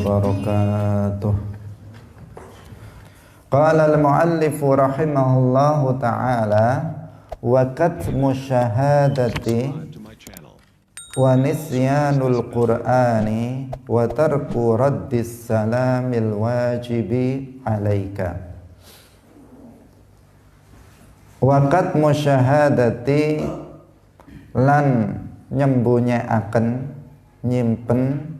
wabarakatuh. Qala al-muallif rahimahullahu ta'ala wa katmu syahadati wa nisyanul qur'ani wa tarku raddis salamil wajibi alaika. Wa katmu syahadati lan nyembunyiaken nyimpen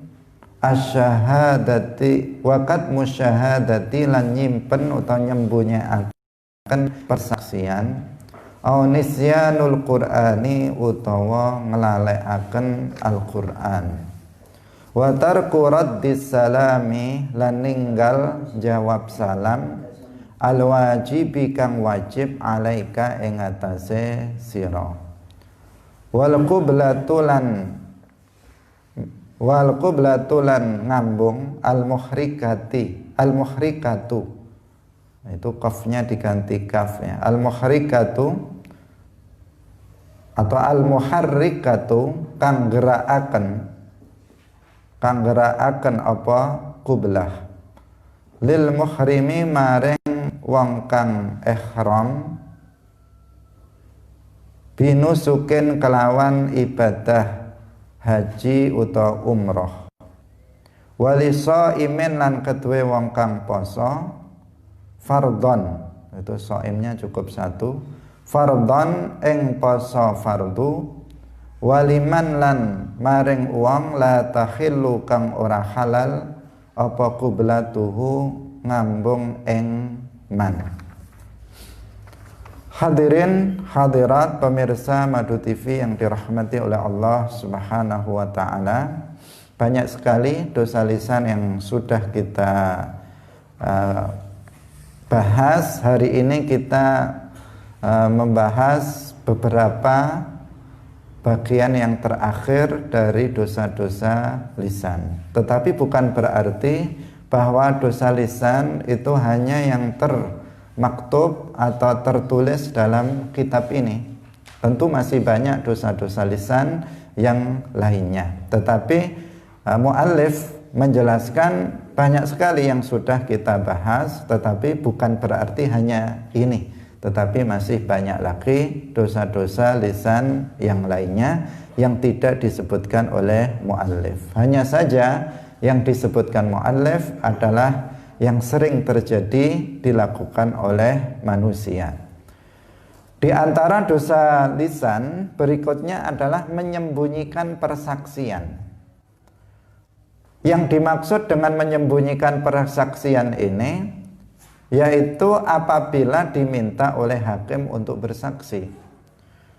asyahadati wakat musyahadati lan nyimpen utawa nyembunyiaken persaksian au nisyanul qur'ani utawa nglalekaken Al-Qur'an wa tarku raddis salami lan ninggal jawab salam al wajibi kang wajib alaika ing atase sira wal qiblatu lan ngambung al muhrikatu itu kafnya diganti kaf ya, al muhrikatu atau al muharrikatu kang gerakaken apa qiblah lil muhrimi maring wong kang ihram binusukin kelawan ibadah haji utawa umroh walisa imin lan kedue wong kang poso fardhon itu shaimnya cukup satu fardhon ing poso fardu waliman lan maring wong la takhillu kang ora halal apa qiblatuhu ngambung ing man. Hadirin hadirat pemirsa Madu TV yang dirahmati oleh Allah Subhanahu wa taala. Banyak sekali dosa lisan yang sudah kita bahas. Hari ini kita membahas beberapa bagian yang terakhir dari dosa-dosa lisan. Tetapi bukan berarti bahwa dosa lisan itu hanya yang maktub atau tertulis dalam kitab ini. Tentu masih banyak dosa-dosa lisan yang lainnya. Tetapi muallif menjelaskan banyak sekali yang sudah kita bahas, tetapi bukan berarti hanya ini. Tetapi masih banyak lagi dosa-dosa lisan yang lainnya yang tidak disebutkan oleh muallif. Hanya saja yang disebutkan muallif adalah yang sering terjadi dilakukan oleh manusia. Di antara dosa lisan berikutnya adalah menyembunyikan persaksian. Yang dimaksud dengan menyembunyikan persaksian ini yaitu apabila diminta oleh hakim untuk bersaksi.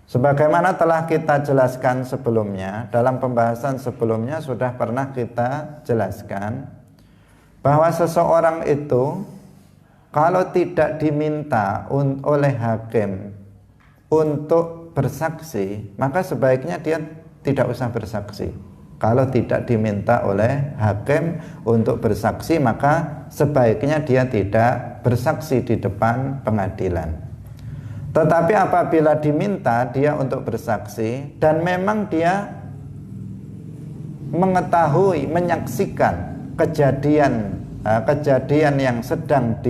Sebagaimana telah kita jelaskan sebelumnya, dalam pembahasan sebelumnya sudah pernah kita jelaskan bahwa seseorang itu kalau tidak diminta oleh hakim untuk bersaksi, maka sebaiknya dia tidak usah bersaksi. Kalau tidak diminta oleh hakim untuk bersaksi, maka sebaiknya dia tidak bersaksi di depan pengadilan. Tetapi apabila diminta dia untuk bersaksi dan memang dia mengetahui, menyaksikan kejadian yang sedang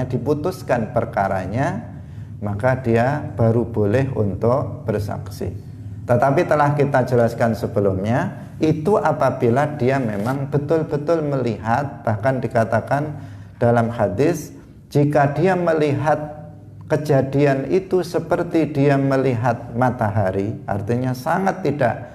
diputuskan perkaranya, maka dia baru boleh untuk bersaksi. Tetapi telah kita jelaskan sebelumnya, itu apabila dia memang betul-betul melihat, bahkan dikatakan dalam hadis, jika dia melihat kejadian itu seperti dia melihat matahari, artinya sangat tidak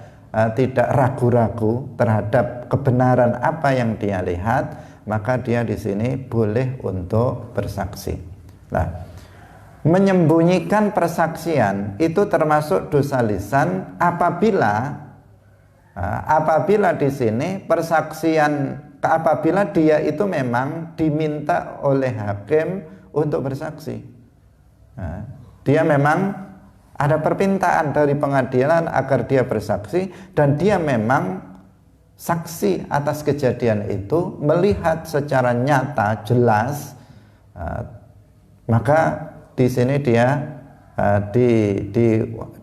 ragu-ragu terhadap kebenaran apa yang dia lihat, maka dia di sini boleh untuk bersaksi. Nah, menyembunyikan persaksian itu termasuk dosa lisan apabila di sini persaksian apabila dia itu memang diminta oleh hakim untuk bersaksi. Nah, dia memang ada permintaan dari pengadilan agar dia bersaksi dan dia memang saksi atas kejadian itu, melihat secara nyata jelas, maka di sini dia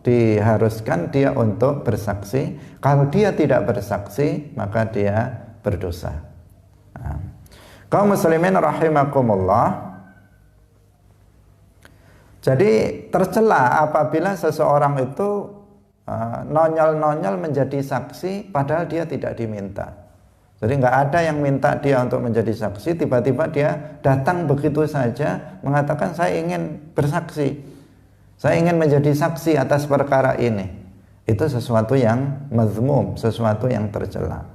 diharuskan dia untuk bersaksi. Kalau dia tidak bersaksi, maka dia berdosa. Nah, kaum muslimin rahimakumullah, jadi tercela apabila seseorang itu nonyol-nonyol menjadi saksi padahal dia tidak diminta. Jadi nggak ada yang minta dia untuk menjadi saksi, tiba-tiba dia datang begitu saja mengatakan saya ingin bersaksi, saya ingin menjadi saksi atas perkara ini. Itu sesuatu yang mazmum, sesuatu yang tercela.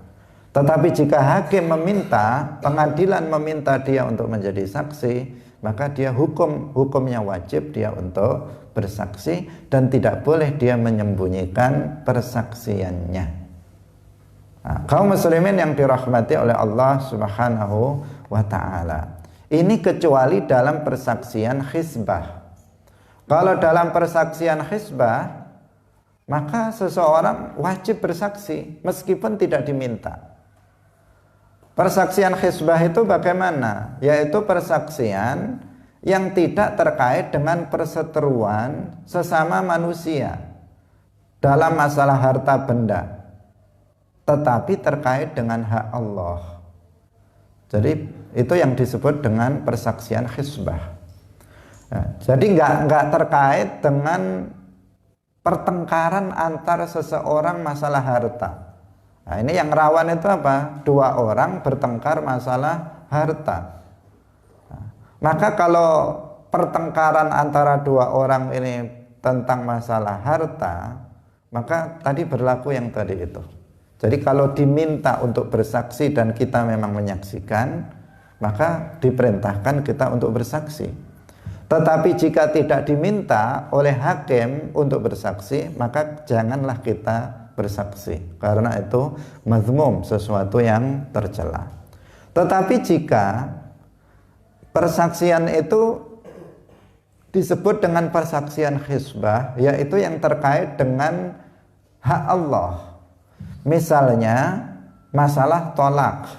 Tetapi jika hakim meminta, pengadilan meminta dia untuk menjadi saksi, maka dia hukumnya wajib dia untuk bersaksi dan tidak boleh dia menyembunyikan persaksiannya. Nah, kaum muslimin yang dirahmati oleh Allah Subhanahu wa ta'ala, ini kecuali dalam persaksian khizbah. Kalau dalam persaksian khizbah, maka seseorang wajib bersaksi meskipun tidak diminta. Persaksian khizbah itu bagaimana? Yaitu persaksian yang tidak terkait dengan perseteruan sesama manusia dalam masalah harta benda, tetapi terkait dengan hak Allah. Jadi itu yang disebut dengan persaksian khizbah. Nah, jadi nggak terkait dengan pertengkaran antara seseorang masalah harta. Nah, ini yang rawan itu apa? Dua orang bertengkar masalah harta. Nah, maka kalau pertengkaran antara dua orang ini tentang masalah harta, maka tadi berlaku yang tadi itu. Jadi kalau diminta untuk bersaksi dan kita memang menyaksikan, maka diperintahkan kita untuk bersaksi. Tetapi jika tidak diminta oleh hakim untuk bersaksi, maka janganlah kita bersaksi, karena itu mazmum, sesuatu yang tercela. Tetapi jika persaksian itu disebut dengan persaksian khizbah, yaitu yang terkait dengan hak Allah, misalnya masalah tolak,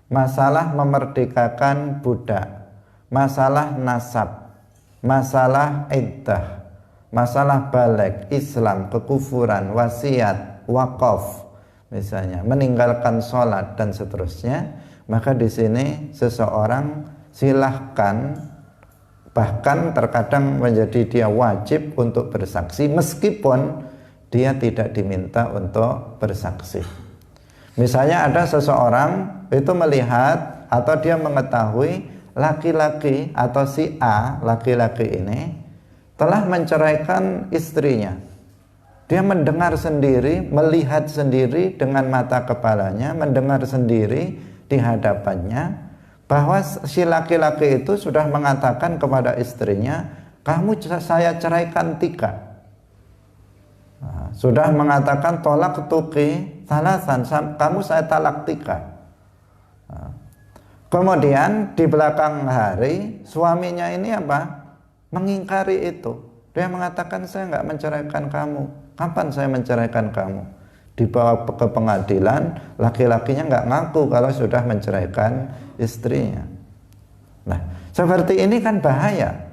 masalah memerdekakan budak, masalah nasab, masalah iddah, masalah balik, Islam, kekufuran, wasiat, wakaf, misalnya meninggalkan sholat dan seterusnya, maka di sini seseorang silahkan, bahkan terkadang menjadi dia wajib untuk bersaksi meskipun dia tidak diminta untuk bersaksi. Misalnya ada seseorang itu melihat atau dia mengetahui laki-laki atau si A, laki-laki ini telah menceraikan istrinya. Dia mendengar sendiri, melihat sendiri dengan mata kepalanya, mendengar sendiri di hadapannya bahwa si laki-laki itu sudah mengatakan kepada istrinya, kamu saya ceraikan 3. Nah, sudah mengatakan tolak tuki salasan, kamu saya talak 3. Nah, kemudian di belakang hari suaminya ini apa? Mengingkari itu. Dia mengatakan saya nggak menceraikan kamu. Kapan saya menceraikan kamu? Dibawa ke pengadilan, laki-lakinya nggak ngaku kalau sudah menceraikan istrinya. Nah, seperti ini kan bahaya.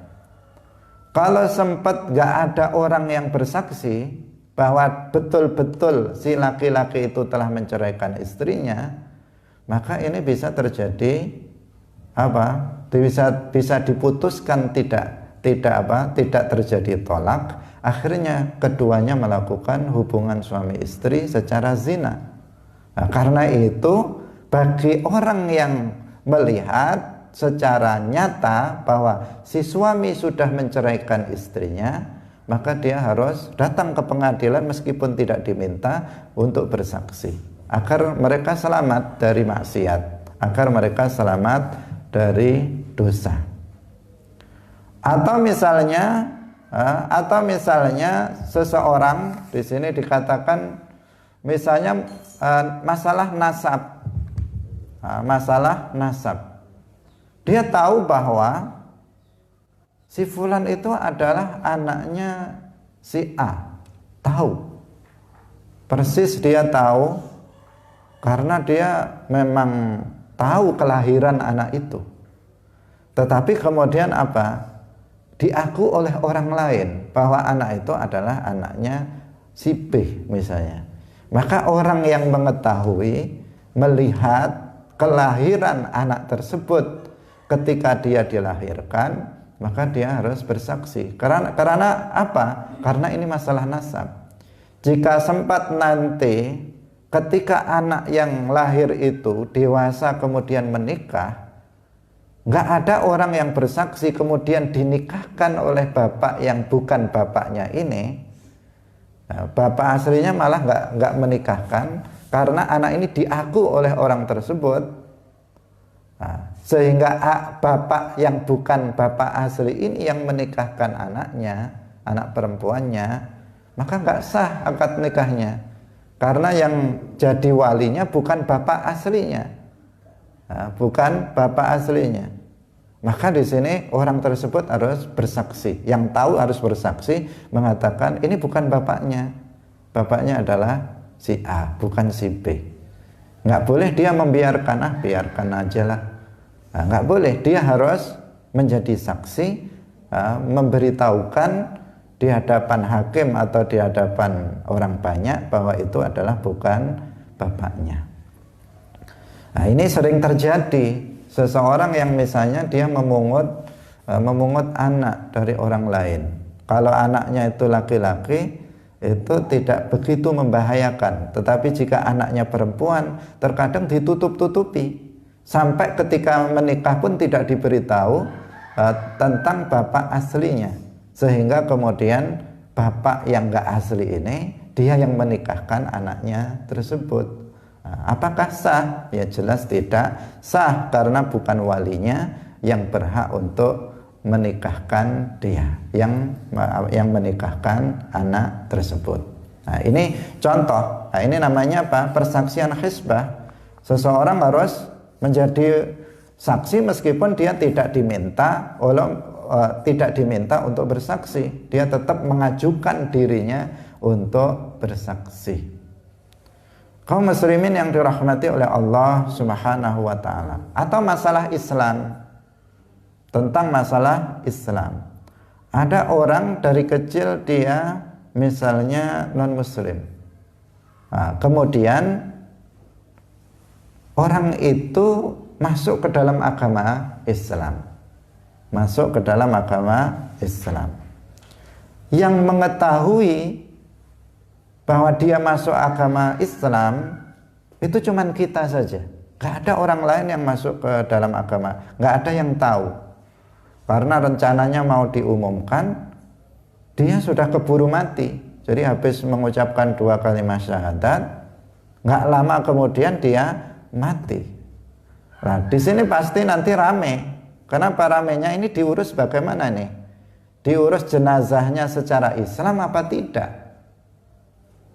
Kalau sempat nggak ada orang yang bersaksi bahwa betul-betul si laki-laki itu telah menceraikan istrinya, maka ini bisa terjadi apa? Bisa diputuskan tidak terjadi tolak. Akhirnya keduanya melakukan hubungan suami istri secara zina. Nah, karena itu bagi orang yang melihat secara nyata bahwa si suami sudah menceraikan istrinya, maka dia harus datang ke pengadilan meskipun tidak diminta untuk bersaksi, agar mereka selamat dari maksiat, agar mereka selamat dari dosa. Atau misalnya seseorang di sini dikatakan misalnya masalah nasab. Masalah nasab. Dia tahu bahwa si fulan itu adalah anaknya si A. Tahu. Persis dia tahu karena dia memang tahu kelahiran anak itu. Tetapi kemudian apa? Diaku oleh orang lain bahwa anak itu adalah anaknya si B misalnya. Maka orang yang mengetahui, melihat kelahiran anak tersebut ketika dia dilahirkan, maka dia harus bersaksi. Karena apa? Karena ini masalah nasab. Jika sempat nanti ketika anak yang lahir itu dewasa kemudian menikah, nggak ada orang yang bersaksi kemudian dinikahkan oleh bapak yang bukan bapaknya ini, nah, bapak aslinya malah nggak menikahkan karena anak ini diaku oleh orang tersebut, nah, sehingga bapak yang bukan bapak asli ini yang menikahkan anaknya, anak perempuannya, maka nggak sah akad nikahnya karena yang jadi walinya bukan bapak aslinya. Nah, bukan bapak aslinya. Maka di sini orang tersebut harus bersaksi. Yang tahu harus bersaksi mengatakan ini bukan bapaknya. Bapaknya adalah si A, bukan si B. Nggak boleh dia membiarkan, biarkan aja lah. Nah, nggak boleh, dia harus menjadi saksi, memberitahukan di hadapan hakim atau di hadapan orang banyak bahwa itu adalah bukan bapaknya. Nah, ini sering terjadi. Seseorang yang misalnya dia memungut anak dari orang lain. Kalau anaknya itu laki-laki, itu tidak begitu membahayakan. Tetapi jika anaknya perempuan, terkadang ditutup-tutupi. Sampai ketika menikah pun tidak diberitahu tentang bapak aslinya. Sehingga kemudian bapak yang gak asli ini, dia yang menikahkan anaknya tersebut. Apakah sah? Ya jelas tidak sah karena bukan walinya yang berhak untuk menikahkan dia, yang menikahkan anak tersebut. Nah, ini contoh. Nah, ini namanya apa? Persaksian hisbah. Seseorang harus menjadi saksi meskipun dia tidak diminta untuk bersaksi. Dia tetap mengajukan dirinya untuk bersaksi. Kaum muslimin yang dirahmati oleh Allah Subhanahu wa ta'ala, atau masalah Islam, tentang masalah Islam, ada orang dari kecil dia misalnya non muslim, nah, kemudian orang itu masuk ke dalam agama Islam, yang mengetahui bahwa dia masuk agama Islam itu cuman kita saja, gak ada orang lain yang masuk ke dalam agama, gak ada yang tahu. Karena rencananya mau diumumkan, dia sudah keburu mati. Jadi habis mengucapkan 2 kalimat syahadat, gak lama kemudian dia mati. Nah, di sini pasti nanti rame. Kenapa ramenya? Ini diurus bagaimana nih? Diurus jenazahnya secara Islam apa tidak?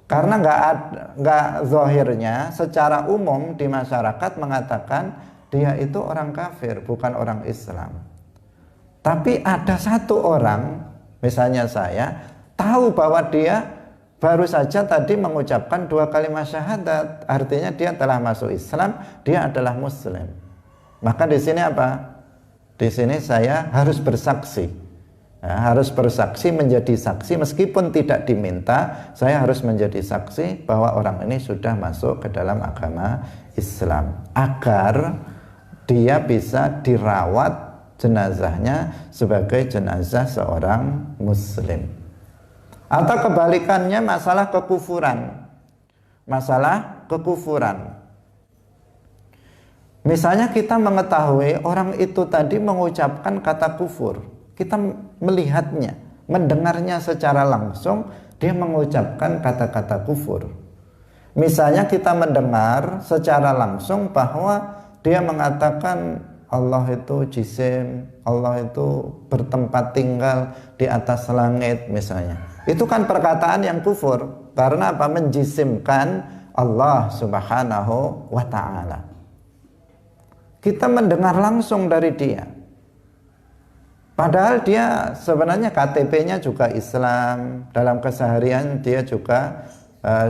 Karena nggak zahirnya secara umum di masyarakat mengatakan dia itu orang kafir, bukan orang Islam. Tapi ada satu orang, misalnya saya, tahu bahwa dia baru saja tadi mengucapkan 2 kalimat syahadat, artinya dia telah masuk Islam, dia adalah Muslim. Maka di sini apa? Di sini saya harus bersaksi. Harus bersaksi, menjadi saksi meskipun tidak diminta. Saya harus menjadi saksi bahwa orang ini sudah masuk ke dalam agama Islam, agar dia bisa dirawat jenazahnya sebagai jenazah seorang muslim. Atau kebalikannya masalah kekufuran. Misalnya kita mengetahui orang itu tadi mengucapkan kata kufur, kita melihatnya, mendengarnya secara langsung, dia mengucapkan kata-kata kufur. Misalnya kita mendengar secara langsung bahwa dia mengatakan Allah itu jisim, Allah itu bertempat tinggal di atas langit misalnya. Itu kan perkataan yang kufur. Karena apa? Menjisimkan Allah Subhanahu wa ta'ala. Kita mendengar langsung dari dia. Padahal dia sebenarnya KTP-nya juga Islam, dalam keseharian dia juga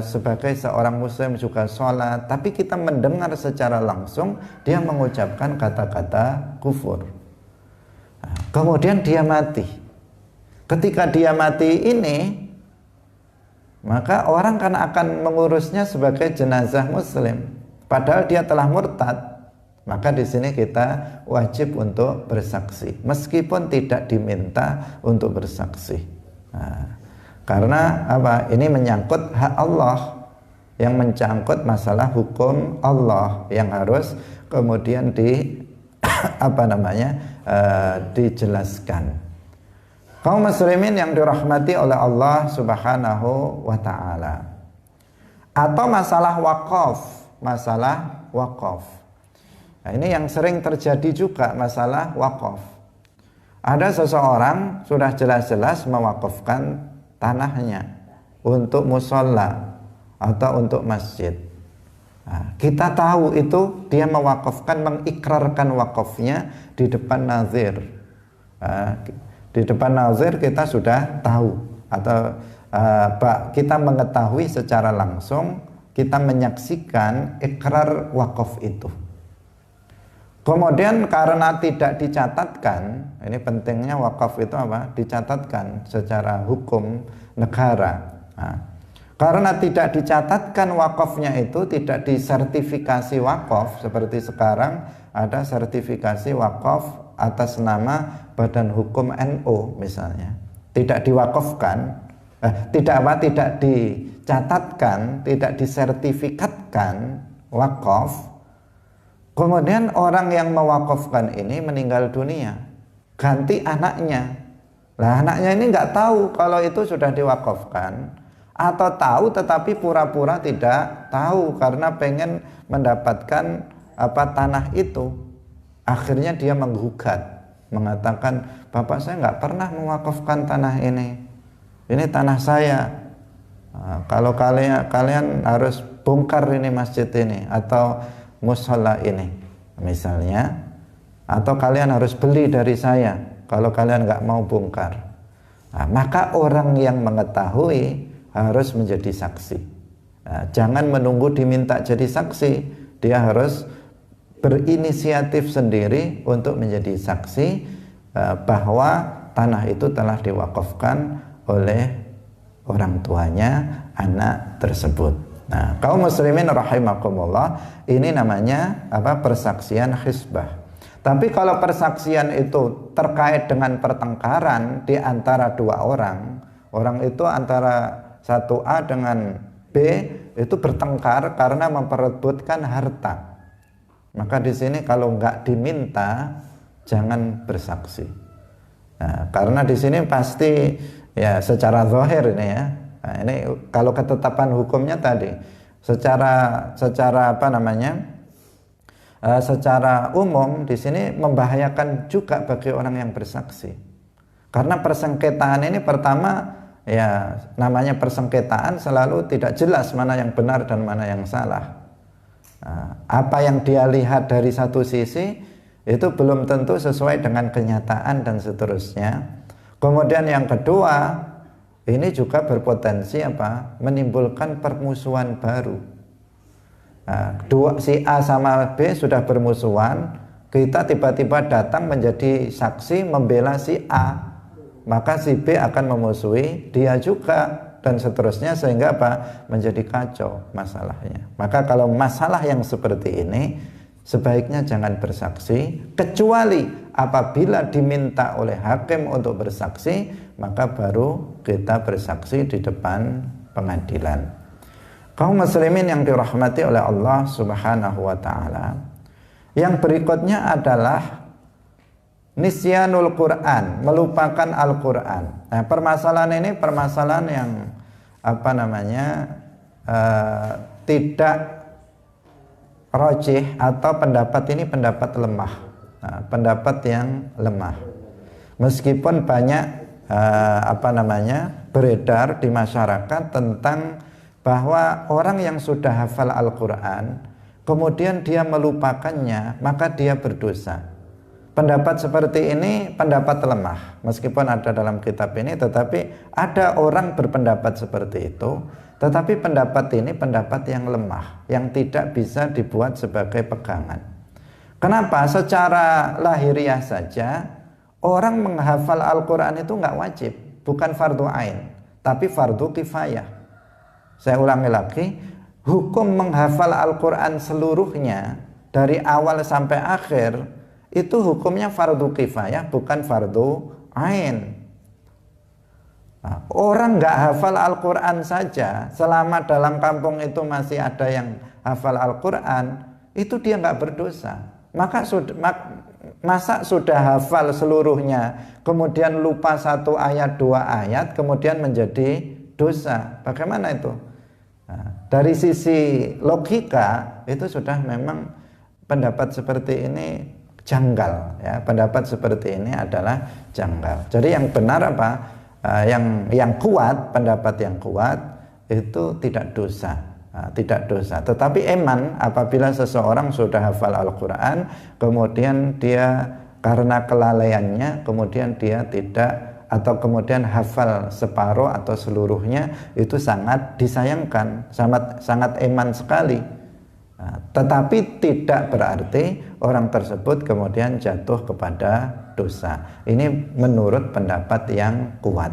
sebagai seorang muslim juga sholat, tapi kita mendengar secara langsung dia mengucapkan kata-kata kufur. Kemudian dia mati. Ketika dia mati ini, maka orang kan akan mengurusnya sebagai jenazah muslim, padahal dia telah murtad. Maka di sini kita wajib untuk bersaksi, meskipun tidak diminta untuk bersaksi. Nah, karena apa? Ini menyangkut hak Allah, yang mencangkut masalah hukum Allah yang harus kemudian dijelaskan. Kaum muslimin yang dirahmati oleh Allah Subhanahu wa taala. Atau masalah wakaf. Nah, ini yang sering terjadi juga, masalah wakaf. Ada seseorang sudah jelas-jelas mewakafkan tanahnya untuk musola atau untuk masjid. Nah, kita tahu itu dia mewakafkan, mengikrarkan wakafnya di depan nazir. Di depan nazir kita sudah tahu, atau kita mengetahui secara langsung, kita menyaksikan ikrar wakaf itu. Kemudian karena tidak dicatatkan, ini pentingnya wakaf itu apa? Dicatatkan secara hukum negara. Nah, karena tidak dicatatkan wakafnya itu, tidak disertifikasi wakaf, seperti sekarang ada sertifikasi wakaf atas nama Badan Hukum NU misalnya, tidak diwakafkan, tidak dicatatkan, tidak disertifikatkan wakaf. Kemudian orang yang mewakafkan ini meninggal dunia, ganti anaknya. Lah anaknya ini nggak tahu kalau itu sudah diwakafkan, atau tahu tetapi pura-pura tidak tahu karena pengen mendapatkan tanah itu. Akhirnya dia menggugat, mengatakan, bapak saya nggak pernah mewakafkan tanah ini tanah saya. Nah, kalau kalian harus bongkar ini masjid ini atau mushola ini misalnya, atau kalian harus beli dari saya kalau kalian nggak mau bongkar. Nah, maka orang yang mengetahui harus menjadi saksi. Nah, jangan menunggu diminta jadi saksi, dia harus berinisiatif sendiri untuk menjadi saksi bahwa tanah itu telah diwakafkan oleh orang tuanya anak tersebut. Nah, kaum muslimin rahimakumullah, ini namanya persaksian khizbah. Tapi kalau persaksian itu terkait dengan pertengkaran di antara dua orang itu antara satu A dengan B itu bertengkar karena memperebutkan harta. Maka di sini kalau nggak diminta jangan bersaksi. Nah, karena di sini pasti ya secara zahir ini ya. Nah, ini kalau ketetapan hukumnya tadi secara secara umum di sini membahayakan juga bagi orang yang bersaksi. Karena persengketaan ini pertama ya namanya persengketaan selalu tidak jelas mana yang benar dan mana yang salah. Nah, apa yang dia lihat dari satu sisi itu belum tentu sesuai dengan kenyataan dan seterusnya. Kemudian yang kedua, ini juga berpotensi menimbulkan permusuhan baru. Nah, si A sama B sudah bermusuhan, kita tiba-tiba datang menjadi saksi membela si A, maka si B akan memusuhi dia juga dan seterusnya, sehingga menjadi kacau masalahnya. Maka kalau masalah yang seperti ini sebaiknya jangan bersaksi, kecuali apabila diminta oleh hakim untuk bersaksi, maka baru kita bersaksi di depan pengadilan. Kaum muslimin yang dirahmati oleh Allah Subhanahu wa taala, yang berikutnya adalah nisyanul Quran, melupakan Al-Quran. Nah, permasalahan ini permasalahan yang tidak rajih, atau pendapat ini pendapat lemah. Nah, pendapat yang lemah. Meskipun banyak beredar di masyarakat tentang bahwa orang yang sudah hafal Al-Quran kemudian dia melupakannya, maka dia berdosa. Pendapat seperti ini pendapat lemah, meskipun ada dalam kitab ini, tetapi ada orang berpendapat seperti itu, tetapi pendapat ini pendapat yang lemah, yang tidak bisa dibuat sebagai pegangan. Kenapa? Secara lahiriah saja orang menghafal Al-Quran itu nggak wajib, bukan fardu ain, tapi fardu kifayah. Saya ulangi lagi, hukum menghafal Al-Quran seluruhnya dari awal sampai akhir itu hukumnya fardu kifayah, bukan fardu ain. Nah, orang nggak hafal Al-Quran saja, selama dalam kampung itu masih ada yang hafal Al-Quran, itu dia nggak berdosa. Masa sudah hafal seluruhnya, kemudian lupa 1 ayat 2 ayat, kemudian menjadi dosa? Bagaimana itu? Nah, dari sisi logika itu sudah memang pendapat seperti ini janggal, ya. Pendapat seperti ini adalah janggal. Jadi yang benar apa? Yang kuat, pendapat yang kuat itu tidak dosa, tidak dosa. Tetapi eman apabila seseorang sudah hafal Al-Quran, kemudian dia karena kelalaiannya, kemudian dia tidak, atau kemudian hafal separuh atau seluruhnya, itu sangat disayangkan, sangat eman sekali. Tetapi tidak berarti orang tersebut kemudian jatuh kepada dosa. Ini menurut pendapat yang kuat.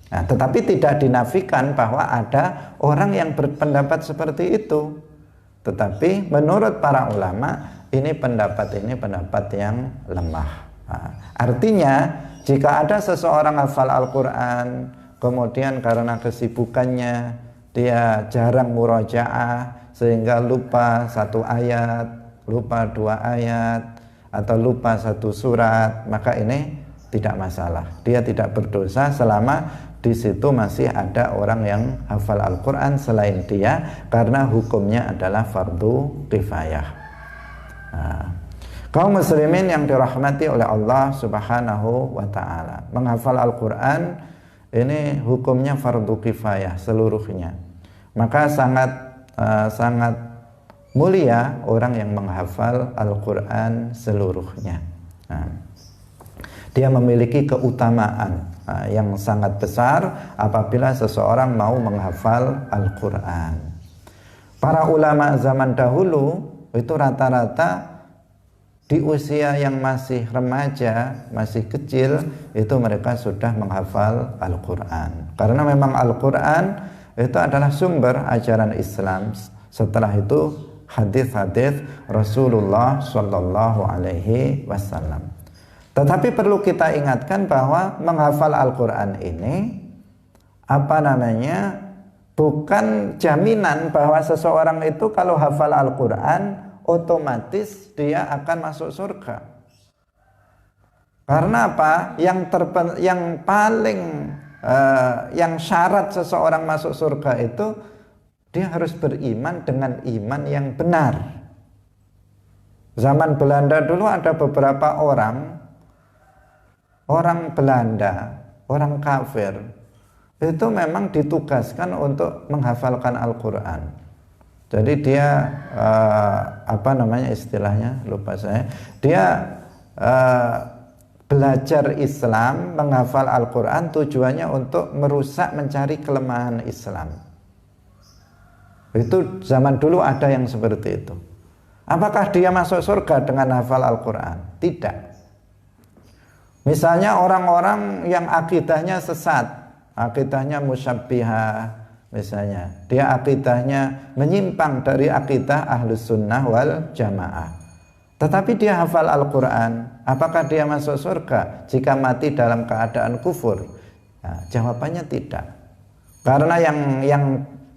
Nah, tetapi tidak dinafikan bahwa ada orang yang berpendapat seperti itu. Tetapi menurut para ulama ini pendapat yang lemah. Nah, artinya jika ada seseorang hafal Al-Quran, kemudian karena kesibukannya dia jarang murojaah sehingga lupa 1 ayat, lupa 2 ayat, atau lupa 1 surat, maka ini tidak masalah. Dia tidak berdosa selama di situ masih ada orang yang hafal Al-Quran selain dia, karena hukumnya adalah fardu kifayah. Nah, kaum muslimin yang dirahmati oleh Allah Subhanahu wa ta'ala, menghafal Al-Quran ini hukumnya fardu kifayah seluruhnya. Maka sangat mulia orang yang menghafal Al-Quran seluruhnya. Nah, dia memiliki keutamaan yang sangat besar apabila seseorang mau menghafal Al-Quran. Para ulama zaman dahulu itu rata-rata di usia yang masih remaja, masih kecil, itu mereka sudah menghafal Al-Quran. Karena memang Al-Quran itu adalah sumber ajaran Islam. Setelah itu hadis-hadis Rasulullah Shallallahu Alaihi Wasallam. Tetapi perlu kita ingatkan bahwa menghafal Al-Quran ini bukan jaminan bahwa seseorang itu kalau hafal Al-Quran otomatis dia akan masuk surga. Karena apa? Yang syarat seseorang masuk surga itu dia harus beriman dengan iman yang benar. Zaman Belanda dulu ada beberapa orang Belanda, orang kafir, itu memang ditugaskan untuk menghafalkan Al-Quran. Jadi dia istilahnya lupa saya. Dia belajar Islam, menghafal Al-Quran, tujuannya untuk merusak, mencari kelemahan Islam. Itu zaman dulu ada yang seperti itu. Apakah dia masuk surga dengan hafal Al-Quran? Tidak. Misalnya orang-orang yang akidahnya sesat, akidahnya musyabbihah misalnya, dia akidahnya menyimpang dari akidah Ahlus Sunnah wal Jamaah, tetapi dia hafal Al-Quran, apakah dia masuk surga jika mati dalam keadaan kufur? Nah, jawabannya tidak. Karena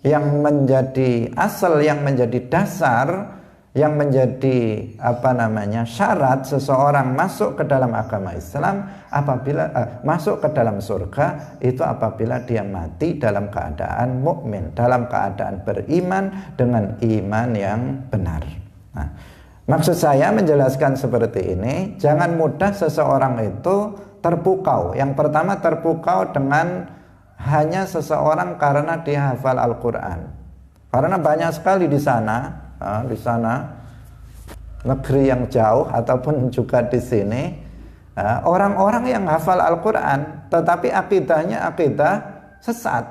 yang menjadi asal, yang menjadi dasar, yang menjadi syarat seseorang masuk ke dalam agama Islam, apabila masuk ke dalam surga, itu apabila dia mati dalam keadaan mukmin, dalam keadaan beriman dengan iman yang benar. Nah, maksud saya menjelaskan seperti ini, jangan mudah seseorang itu terpukau. Yang pertama, terpukau dengan hanya seseorang karena dia hafal Al-Quran. Karena banyak sekali di sana negeri yang jauh ataupun juga di sini orang-orang yang hafal Al-Quran tetapi akidahnya akidah sesat,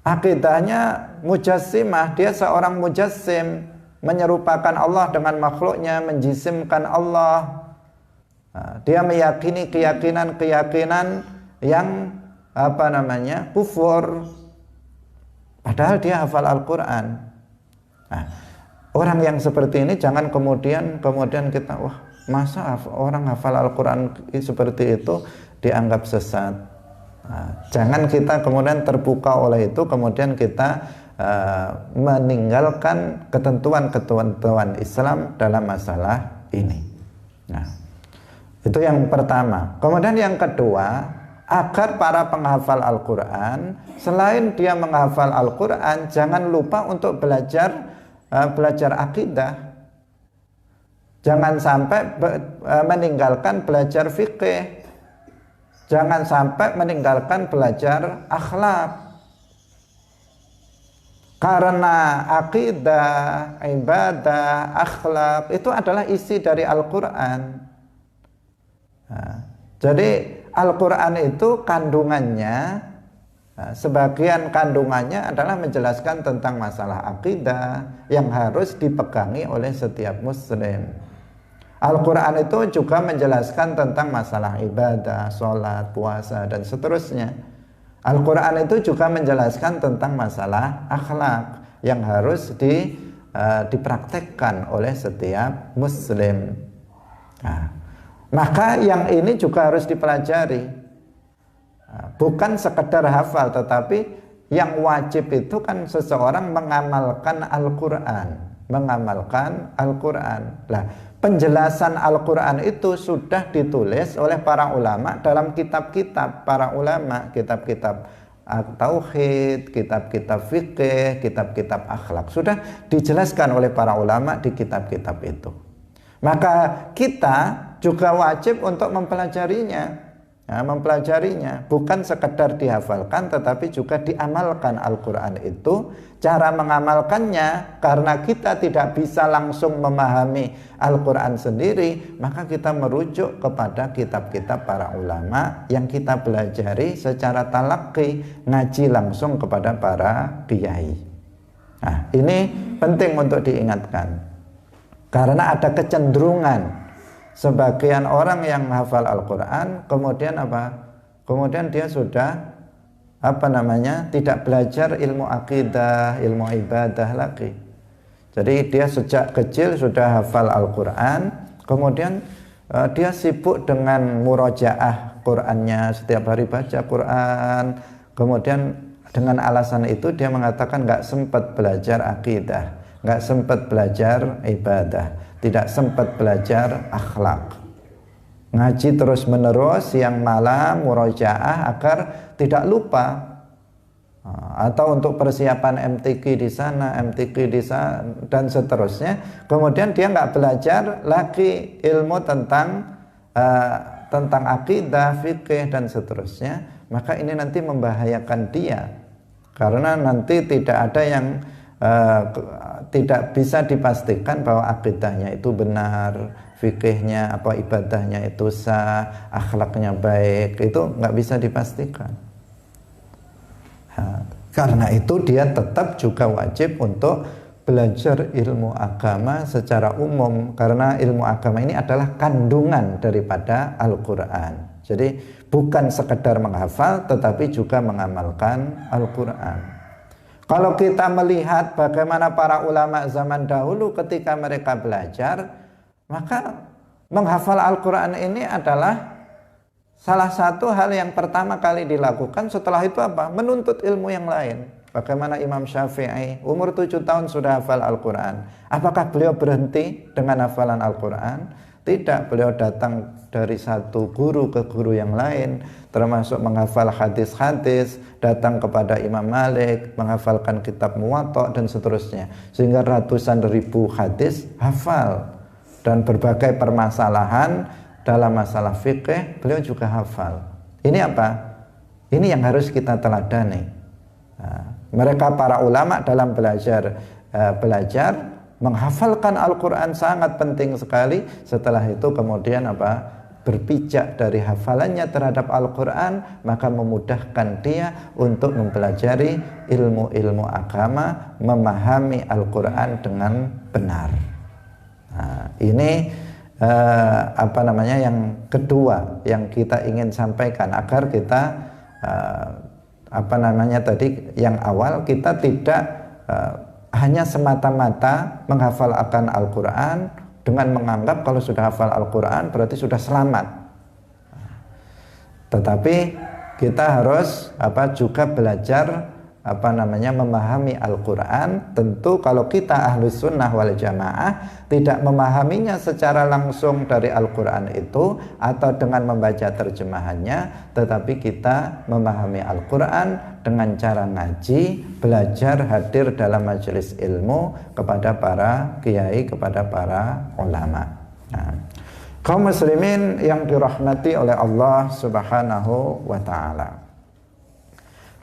akidahnya mujassimah. Dia seorang mujassim, menyerupakan Allah dengan makhluknya, menjisimkan Allah. Dia meyakini keyakinan yang kufur, padahal dia hafal Al-Quran. Nah, orang yang seperti ini jangan kemudian kita, wah masa orang hafal Al-Quran seperti itu dianggap sesat. Nah, jangan kita kemudian terbuka oleh itu, kemudian kita meninggalkan ketentuan-ketentuan Islam dalam masalah ini. Nah, itu yang pertama. Kemudian yang kedua, agar para penghafal Al-Quran selain dia menghafal Al-Quran, jangan lupa untuk belajar akidah. Jangan sampai meninggalkan belajar fikih. Jangan sampai meninggalkan belajar akhlak. Karena akidah, ibadah, akhlak itu adalah isi dari Al-Quran. Nah, jadi Al-Quran itu kandungannya, sebagian kandungannya adalah menjelaskan tentang masalah akidah yang harus dipegangi oleh setiap muslim. Al-Quran itu juga menjelaskan tentang masalah ibadah, sholat, puasa, dan seterusnya. Al-Quran itu juga menjelaskan tentang masalah akhlak yang harus dipraktekkan oleh setiap muslim. Nah, maka yang ini juga harus dipelajari. Bukan sekedar hafal, tetapi yang wajib itu kan seseorang mengamalkan Al-Quran. Mengamalkan Al-Quran. Nah, penjelasan Al-Quran itu sudah ditulis oleh para ulama dalam kitab-kitab para ulama, kitab-kitab tauhid, kitab-kitab fikih, kitab-kitab akhlak, sudah dijelaskan oleh para ulama di kitab-kitab itu. Maka kita juga wajib untuk mempelajarinya. Nah, mempelajarinya bukan sekedar dihafalkan, tetapi juga diamalkan Al-Quran itu. Cara mengamalkannya, karena kita tidak bisa langsung memahami Al-Quran sendiri, maka kita merujuk kepada kitab-kitab para ulama yang kita pelajari secara talaqi, ngaji langsung kepada para kiai. Nah, ini penting untuk diingatkan, karena ada kecenderungan sebagian orang yang hafal Al-Quran kemudian kemudian dia sudah tidak belajar ilmu akidah, ilmu ibadah lagi. Jadi dia sejak kecil sudah hafal Al-Quran, kemudian dia sibuk dengan murojaah Qurannya, setiap hari baca Quran, kemudian dengan alasan itu dia mengatakan nggak sempat belajar akidah, nggak sempat belajar ibadah, tidak sempat belajar akhlak. Ngaji terus menerus siang malam murojaah agar tidak lupa, atau untuk persiapan MTQ di sana, MTQ di sana, dan seterusnya. Kemudian dia nggak belajar lagi ilmu tentang akidah, fikih, dan seterusnya. Maka ini nanti membahayakan dia, karena nanti tidak ada yang tidak bisa dipastikan bahwa akidahnya itu benar, fikihnya ibadahnya itu sah, akhlaknya baik, itu nggak bisa dipastikan. Nah, karena itu dia tetap juga wajib untuk belajar ilmu agama secara umum, karena ilmu agama ini adalah kandungan daripada Al-Quran. Jadi bukan sekedar menghafal, tetapi juga mengamalkan Al-Quran. Kalau kita melihat bagaimana para ulama zaman dahulu ketika mereka belajar, maka menghafal Al-Quran ini adalah salah satu hal yang pertama kali dilakukan. Setelah itu menuntut ilmu yang lain. Bagaimana Imam Syafi'i umur 7 tahun sudah hafal Al-Quran. Apakah beliau berhenti dengan hafalan Al-Quran? Tidak, beliau datang dari satu guru ke guru yang lain, termasuk menghafal hadis-hadis, datang kepada Imam Malik, menghafalkan kitab Muwatta, dan seterusnya. Sehingga ratusan ribu hadis hafal. Dan berbagai permasalahan dalam masalah fikih beliau juga hafal. Ini apa? Ini yang harus kita teladani. Nah, mereka para ulama dalam belajar menghafalkan Al-Quran sangat penting sekali. Setelah itu kemudian berpijak dari hafalannya terhadap Al-Quran, maka memudahkan dia untuk mempelajari ilmu-ilmu agama, memahami Al-Quran dengan benar. Nah, ini yang kedua yang kita ingin sampaikan, agar kita tadi yang awal kita tidak hanya semata-mata menghafal akan Al-Quran dengan menganggap kalau sudah hafal Al-Quran berarti sudah selamat. Tetapi kita harus juga belajar memahami Al-Quran. Tentu kalau kita Ahlus Sunnah wal Jamaah tidak memahaminya secara langsung dari Al-Quran itu atau dengan membaca terjemahannya, tetapi kita memahami Al-Quran dengan cara ngaji, belajar, hadir dalam majelis ilmu kepada para kiai, kepada para ulama. Kaum muslimin yang dirahmati oleh Allah Subhanahu wa ta'ala,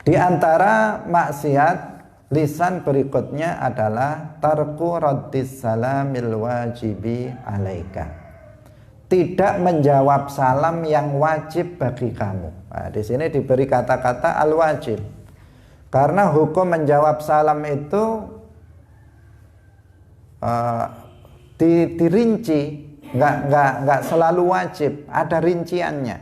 di antara maksiat lisan berikutnya adalah tarku raddis salamil wajibi alaika. Tidak menjawab salam yang wajib bagi kamu. Nah, di sini diberi kata-kata al-wajib. Karena hukum menjawab salam itu dirinci, nggak selalu wajib, ada rinciannya.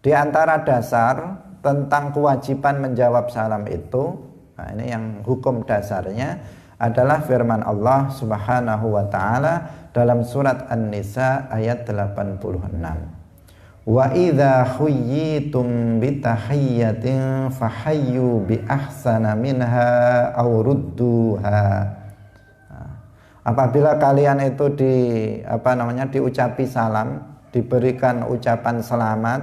Di antara dasar tentang kewajiban menjawab salam itu, nah ini yang hukum dasarnya adalah firman Allah Subhanahu wa ta'ala dalam surat An-Nisa ayat 86. Wa idza khuyyitum bitahiyyatin fahayyu bi ahsana minha aw rudduha. Apabila kalian itu diucapi salam, diberikan ucapan selamat,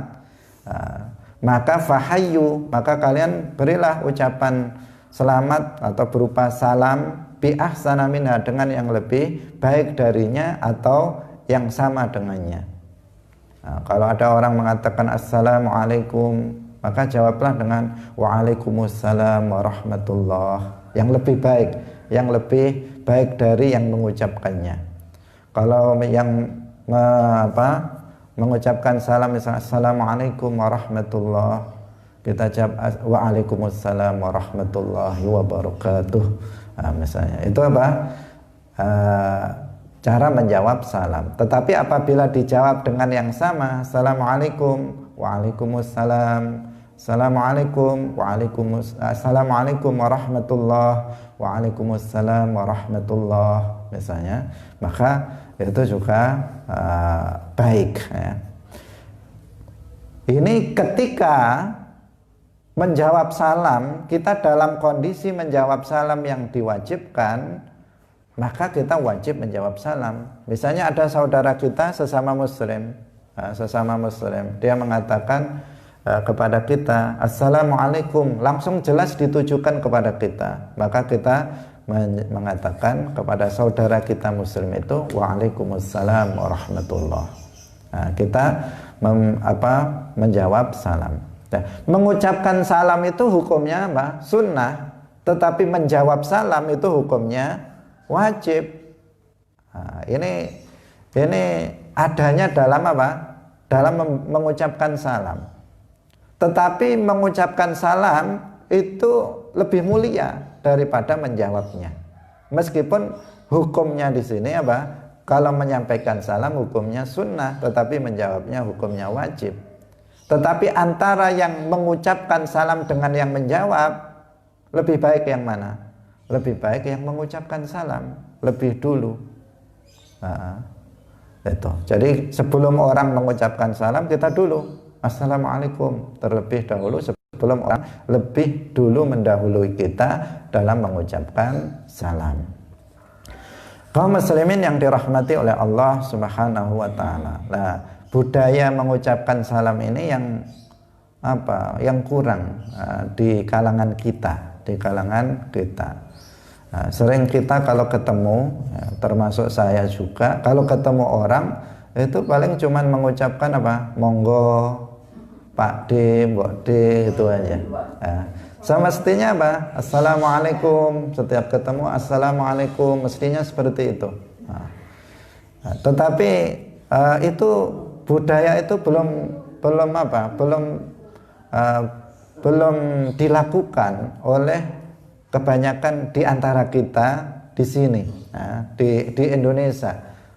maka fahayyu, maka kalian berilah ucapan selamat atau berupa salam bi ahsana minha, dengan yang lebih baik darinya atau yang sama dengannya. Nah, kalau ada orang mengatakan assalamualaikum, maka jawablah dengan waalaikumsalam warahmatullah, yang lebih baik dari yang mengucapkannya. Kalau yang mengucapkan salam misalnya assalamualaikum warahmatullah, kita jawab waalaikumsalam warahmatullahi wabarakatuh. Nah, misalnya itu cara menjawab salam. Tetapi apabila dijawab dengan yang sama, assalamualaikum, waalaikumsalam, assalamualaikum, assalamualaikum warahmatullah, waalaikumsalam warahmatullah misalnya, maka itu juga baik ya. Ini ketika menjawab salam, kita dalam kondisi menjawab salam yang diwajibkan, maka kita wajib menjawab salam. Misalnya ada saudara kita sesama muslim, dia mengatakan kepada kita assalamualaikum, langsung jelas ditujukan kepada kita, maka kita mengatakan kepada saudara kita muslim itu waalaikumsalam warahmatullah. Nah, kita menjawab salam. Nah, mengucapkan salam itu hukumnya sunnah, tetapi menjawab salam itu hukumnya wajib. Nah, ini adanya dalam dalam mengucapkan salam. Tetapi mengucapkan salam itu lebih mulia daripada menjawabnya. Meskipun hukumnya di sini kalau menyampaikan salam hukumnya sunnah, tetapi menjawabnya hukumnya wajib. Tetapi antara yang mengucapkan salam dengan yang menjawab, lebih baik yang mana? Lebih baik yang mengucapkan salam lebih dulu. Itu. Jadi sebelum orang mengucapkan salam, kita dulu assalamualaikum terlebih dahulu, sebelum orang lebih dulu mendahului kita dalam mengucapkan salam. Kaum muslimin yang dirahmati oleh Allah Subhanahu wa ta'ala. Nah, budaya mengucapkan salam ini yang kurang di kalangan kita, Nah, sering kita kalau ketemu, termasuk saya juga, kalau ketemu orang itu paling cuman mengucapkan monggo, Pak D, Mbok D, itu aja. Nah, semestinya assalamualaikum, setiap ketemu assalamualaikum, mestinya seperti itu. Nah, tetapi itu budaya itu belum dilakukan oleh kebanyakan di antara kita di sini, di Indonesia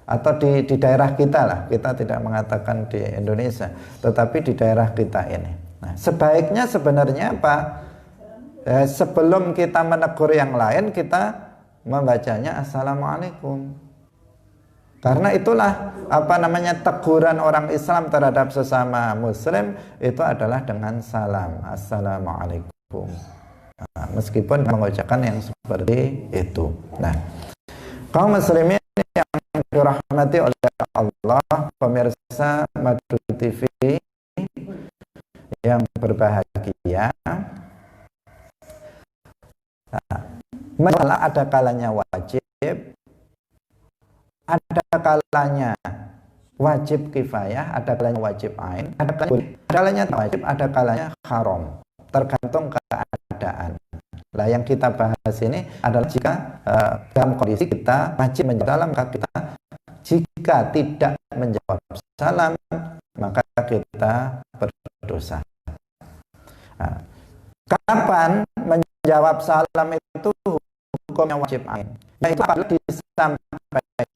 atau di daerah kita lah. Kita tidak mengatakan di Indonesia, tetapi di daerah kita ini. Nah, sebaiknya sebenarnya sebelum kita menegur yang lain, kita membacanya assalamualaikum. Karena itulah teguran orang Islam terhadap sesama muslim itu adalah dengan salam, assalamualaikum. Nah, meskipun mengucapkan yang seperti itu. Nah, kaum muslimin yang dirahmati oleh Allah, pemirsa Madu TV yang berbahagia, masalah ada kalanya wajib, ada kalanya wajib kifayah, ada kalanya wajib ain, ada kalanya wajib, ada kalanya haram, tergantung keadaan. Nah, yang kita bahas ini adalah jika dalam kondisi kita wajib menjawab salam, maka kita jika tidak menjawab salam maka kita berdosa. Nah, kapan menjawab salam itu hukumnya wajib ain? Yaitu apabila disampaikan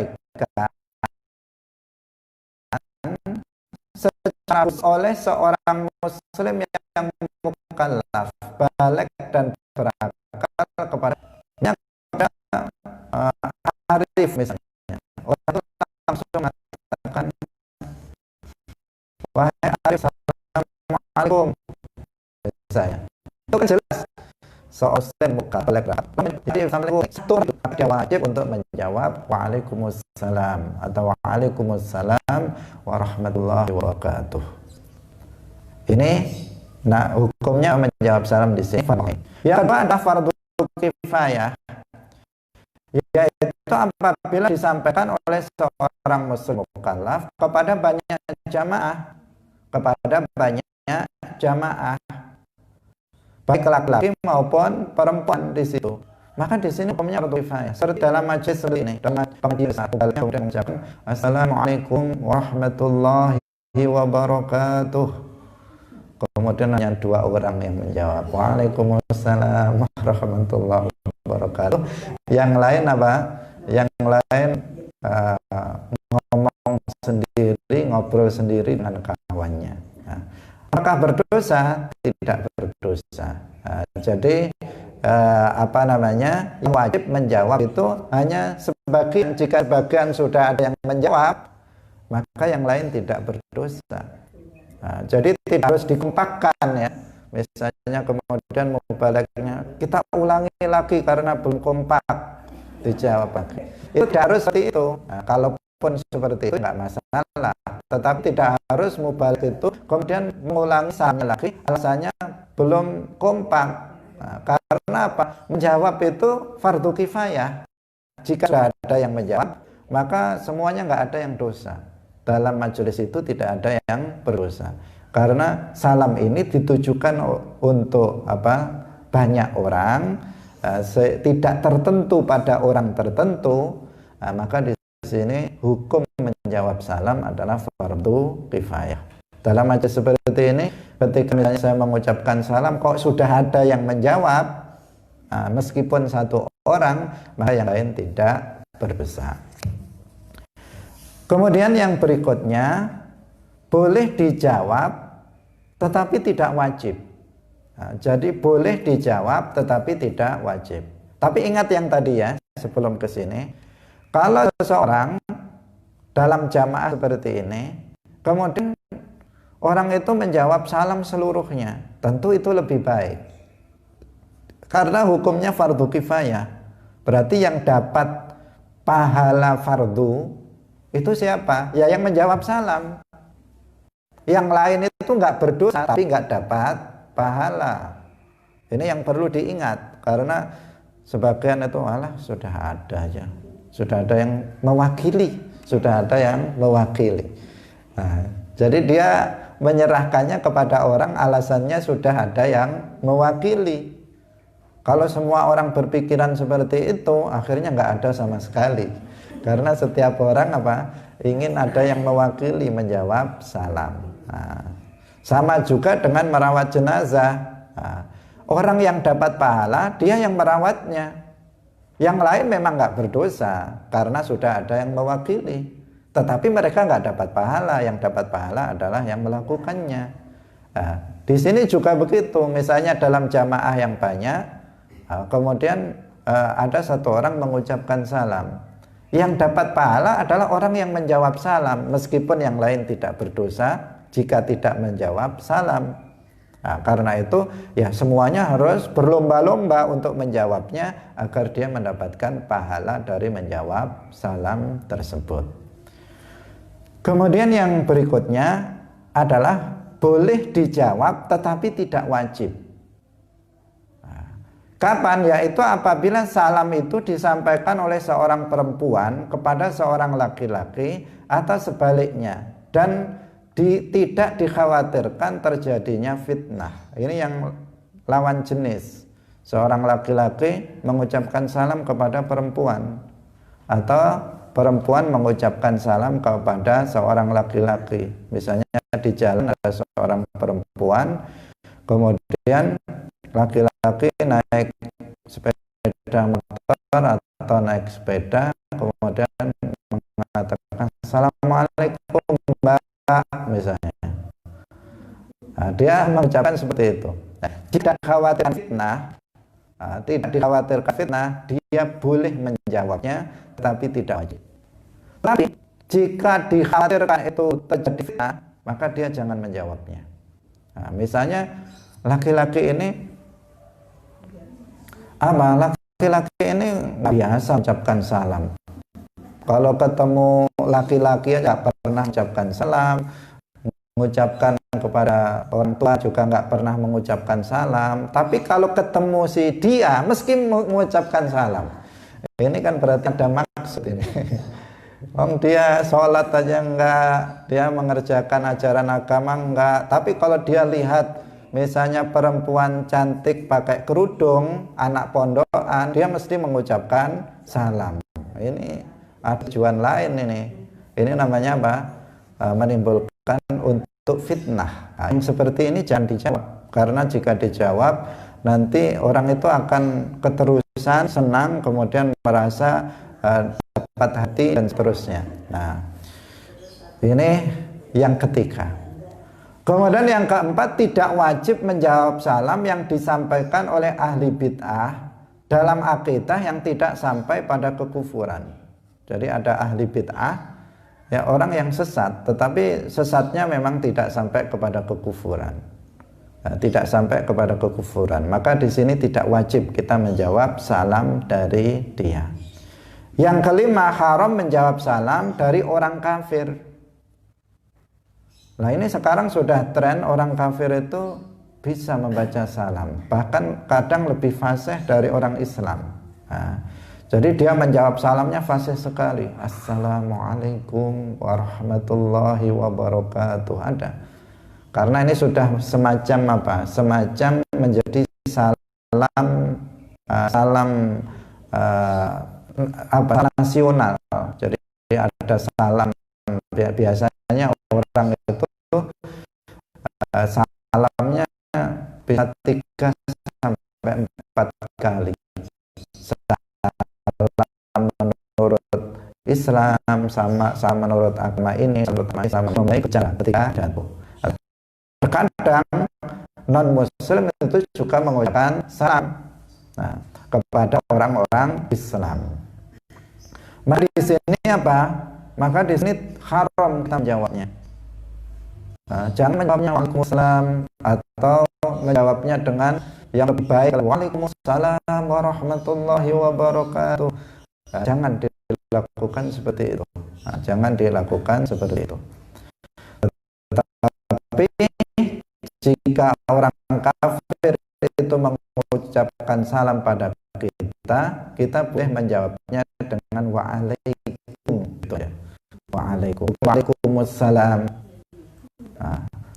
secara oleh seorang muslim yang mukallaf, baligh dan berakal kepadanya arif misalnya, orang itu langsung mengatakan, wahai arif, assalamualaikum misalnya, itu kan jelas seorang mukallaf. Jadi satu dia wajib untuk menjawab waalaikumsalam atau waalaikumsalam warahmatullahi wabarakatuh. Ini nah hukumnya menjawab salam di sini. Yang kedua adalah fardu kifayah, yaitu apabila disampaikan oleh seorang muslim mukallaf kepada banyak jamaah, baik laki-laki maupun perempuan di situ. Maka di sini hukumnya fardu kifayah. Seperti dalam majelis seperti ini, dalam majelis satu kali kemudian mengucapkan assalamualaikum warahmatullahi wabarakatuh. Kemudian hanya dua orang yang menjawab waalaikumsalam warahmatullahi wabarakatuh. Yang lain apa? Yang lain ngomong sendiri, ngobrol sendiri dengan kawannya. Nah, apakah berdosa? Tidak berdosa. Nah, jadi yang wajib menjawab itu hanya sebagian. Jika sebagian sudah ada yang menjawab, maka yang lain tidak berdosa. Nah, jadi tidak harus dikompakkan ya. Misalnya kemudian mubalaghahnya kita ulangi lagi karena belum kompak dijawab lagi. Itu tidak harus seperti itu. Nah, kalaupun seperti itu nggak masalah. Tetapi tidak harus mubalagh itu kemudian mengulangi salamnya lagi alasannya belum kompak. Nah, karena apa? Menjawab itu fardu kifayah. Jika sudah ada yang menjawab, maka semuanya nggak ada yang dosa. Dalam majelis itu tidak ada yang berdosa. Karena salam ini ditujukan untuk banyak orang, tidak tertentu pada orang tertentu. Nah, maka di sini hukum menjawab salam adalah fardu kifayah. Dalam majelis seperti ini, ketika misalnya saya mengucapkan salam kok sudah ada yang menjawab, meskipun satu orang, maka yang lain tidak berdosa. Kemudian yang berikutnya, boleh dijawab tetapi tidak wajib. Nah, jadi boleh dijawab tetapi tidak wajib. Tapi ingat yang tadi ya, sebelum ke sini, kalau seseorang dalam jamaah seperti ini, kemudian orang itu menjawab salam seluruhnya, tentu itu lebih baik. Karena hukumnya fardu kifayah. Berarti yang dapat pahala fardu itu siapa? Ya yang menjawab salam. Yang lain itu nggak berdosa tapi nggak dapat pahala. Ini yang perlu diingat, karena sebagian itu sudah ada aja, sudah ada yang mewakili, Nah, jadi dia menyerahkannya kepada orang, alasannya sudah ada yang mewakili. Kalau semua orang berpikiran seperti itu, akhirnya nggak ada sama sekali. Karena setiap orang ingin ada yang mewakili menjawab salam. Nah, sama juga dengan merawat jenazah. Nah, orang yang dapat pahala dia yang merawatnya. Yang lain memang nggak berdosa karena sudah ada yang mewakili. Tetapi mereka nggak dapat pahala. Yang dapat pahala adalah yang melakukannya. Nah, di sini juga begitu. Misalnya dalam jamaah yang banyak, kemudian ada satu orang mengucapkan salam, yang dapat pahala adalah orang yang menjawab salam, meskipun yang lain tidak berdosa jika tidak menjawab salam. Nah, karena itu ya semuanya harus berlomba-lomba untuk menjawabnya agar dia mendapatkan pahala dari menjawab salam tersebut. Kemudian yang berikutnya adalah boleh dijawab tetapi tidak wajib. Nah, kapan? Yaitu apabila salam itu disampaikan oleh seorang perempuan kepada seorang laki-laki atau sebaliknya, dan tidak dikhawatirkan terjadinya fitnah. Ini yang lawan jenis. Seorang laki-laki mengucapkan salam kepada perempuan, atau perempuan mengucapkan salam kepada seorang laki-laki. Misalnya di jalan ada seorang perempuan, kemudian laki-laki naik sepeda motor atau naik sepeda, kemudian mengatakan assalamualaikum mbak, misalnya. Nah, dia mengucapkan seperti itu. Nah, tidak dikhawatirkan fitnah, tidak dikhawatirkan fitnah, dia boleh menjawabnya, tetapi tidak wajib. Tapi jika dikhawatirkan itu terjadi fitnah, maka dia jangan menjawabnya. Nah, misalnya laki-laki ini biasa mengucapkan salam. Kalau ketemu laki-laki aja pernah mengucapkan salam, mengucapkan kepada orang tua juga nggak pernah mengucapkan salam. Tapi kalau ketemu si dia, meski mengucapkan salam, ini kan berarti ada maksud ini. Dia sholat aja enggak, dia mengerjakan ajaran agama enggak. Tapi kalau dia lihat misalnya perempuan cantik pakai kerudung, anak pondokan, dia mesti mengucapkan salam. Ini ada tujuan lain ini. Ini namanya apa? Menimbulkan untuk fitnah. Yang seperti ini jangan dijawab, karena jika dijawab nanti orang itu akan keterusan senang, kemudian merasa dapat hati dan seterusnya. Nah, ini yang ketiga. Kemudian yang keempat, tidak wajib menjawab salam yang disampaikan oleh ahli bid'ah dalam akidah yang tidak sampai pada kekufuran. Jadi ada ahli bid'ah, ya orang yang sesat, tetapi sesatnya memang tidak sampai kepada kekufuran. Nah, tidak sampai kepada kekufuran, maka di sini tidak wajib kita menjawab salam dari dia. Yang kelima, haram menjawab salam dari orang kafir. Nah, ini sekarang sudah tren orang kafir itu bisa membaca salam, bahkan kadang lebih fasih dari orang Islam. Nah, jadi dia menjawab salamnya fasih sekali. Assalamualaikum warahmatullahi wabarakatuh. Ada. Karena ini sudah semacam apa? Semacam menjadi salam nasional. Jadi ada salam, biasanya orang itu salamnya bisa 3 sampai 4 kali. Salam menurut Islam, sama menurut agama ini, sama memiliki cara ketika jatuh. Terkadang non muslim itu juga mengucapkan salam kepada orang-orang Islam. Maka di sini apa? Maka di sini haram kita menjawabnya. Jangan menjawabnya Waalaikumsalam, atau menjawabnya dengan yang lebih baik, Waalaikumsalam warahmatullahi wabarakatuh. Jangan dilakukan seperti itu. Jangan dilakukan seperti itu. Tetapi jika orang kafir itu mengucapkan salam pada kita boleh menjawabnya dengan wa'alaikum, gitu ya. Waalaikumsalam.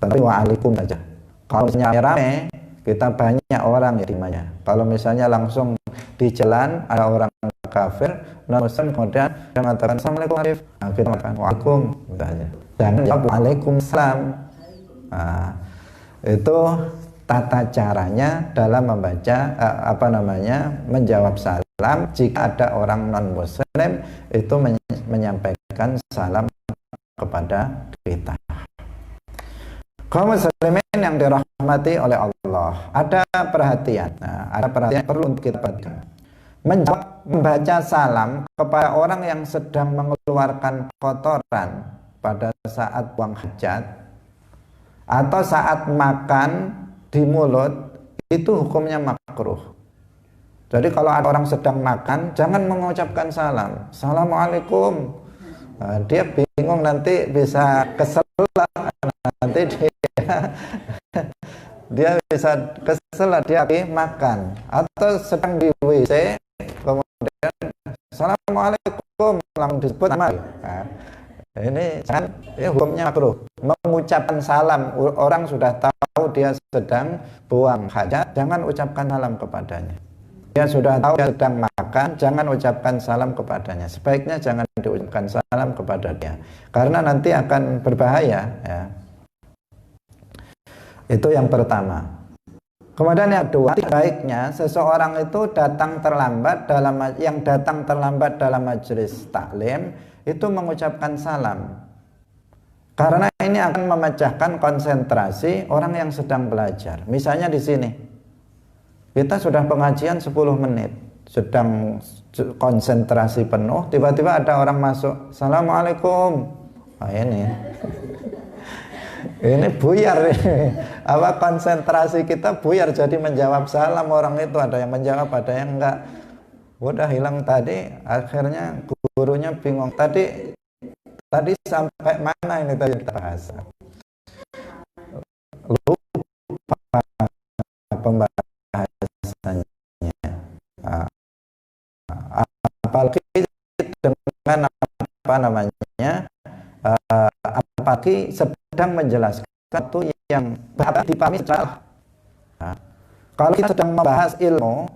Tapi wa'alaikum saja. Kalau misalnya rame, kita banyak orang ya dimanya. Kalau misalnya langsung di jalan ada orang kafir, non muslim, kemudian dia mengatakan assalamualaikum Arif, kita mengatakan waalaikum, jangan jawab waalaikumsalam. Itu tata caranya dalam membaca menjawab salam jika ada orang non muslim itu menyampaikan salam kepada kita. Kaum muslimin yang dirahmati oleh Allah, ada perhatian. Ada perhatian perlu untuk kita perhatikan. membaca salam kepada orang yang sedang mengeluarkan kotoran pada saat buang hajat atau saat makan di mulut, itu hukumnya makruh. Jadi kalau ada orang sedang makan, jangan mengucapkan salam. Assalamualaikum. Nah, dia bingung, nanti bisa kesel, nanti dia bisa kesel, dia makan atau sedang di WC, kemudian Assalamualaikum, langsung disebut nama. Nah, ini jangan, ini hukumnya makruh. Mengucapkan salam, orang sudah tahu dia sedang buang hajat, jangan ucapkan salam kepadanya. Dia sudah tahu dia sedang makan, jangan ucapkan salam kepadanya. Sebaiknya jangan diucapkan salam kepada dia, karena nanti akan berbahaya, ya. Itu yang pertama. Kemudian yang kedua, baiknya seseorang itu datang terlambat dalam majelis taklim itu mengucapkan salam, karena ini akan memecahkan konsentrasi orang yang sedang belajar. Misalnya di sini kita sudah pengajian 10 menit, sedang konsentrasi penuh, tiba-tiba ada orang masuk, Assalamualaikum. Nah, ini buyar ini. Apa, konsentrasi kita buyar, jadi menjawab salam orang itu, ada yang menjawab, ada yang enggak. Udah hilang tadi, akhirnya gurunya bingung. Tadi sampai mana ini tadi kita bahas. Lupa pembahasannya. Apalagi dengan apa namanya? Apalagi sedang menjelaskan satu yang dipahami secara. Nah, kalau kita sedang membahas ilmu,